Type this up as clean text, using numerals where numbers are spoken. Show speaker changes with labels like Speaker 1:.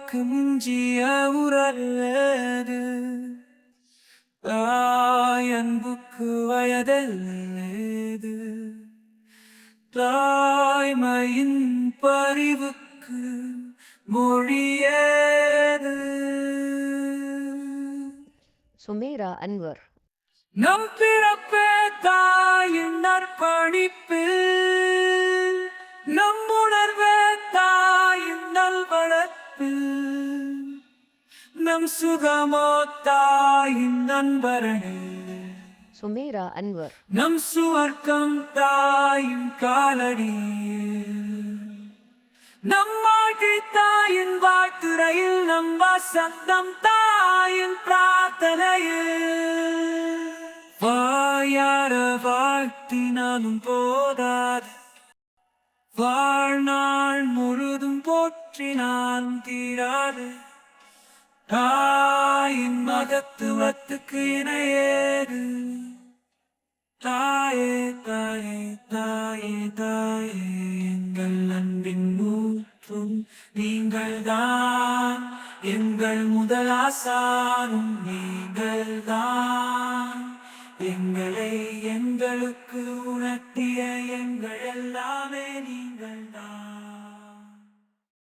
Speaker 1: தாய்க்கு மிஞ்சிய உறவு. தாய் அன்புக்கு வயதல்லேது. தாய்மையின் பரிவுக்கு மொழியேது.
Speaker 2: சுமேரா அன்வர்.
Speaker 1: நம் பிறப்பே தாயின் நற்பணிப்பு. நம் உணர்வே தாயின் நல்வளர்ப்பு. நம் சுகமோ தாயின் நண்பரணே.
Speaker 2: சுமேரா அன்வர்.
Speaker 1: நம் சுவர்க்கம் தாயின் காலடி. நம் வாழ்க்கை தாயின் வாழ்த்துறையில். நம் வசந்தம் தாயின் பிரார்த்தனையில். வாயார வாழ்த்தினாலும் போதாது. வாழ்நாள் முழுதும் போற்றினாலும் தீராது. தாயின் மகத்துவத்துக்கு இணையேது. தாயே தாயே தாயே தாயே எங்கள் அன்பின் ஊற்றும் நீங்கள்தான். எங்கள் முதல் ஆசானும் நீங்கள்தான். எங்களை எங்களுக்கு உணர்த்திய எங்கள் எல்லாம்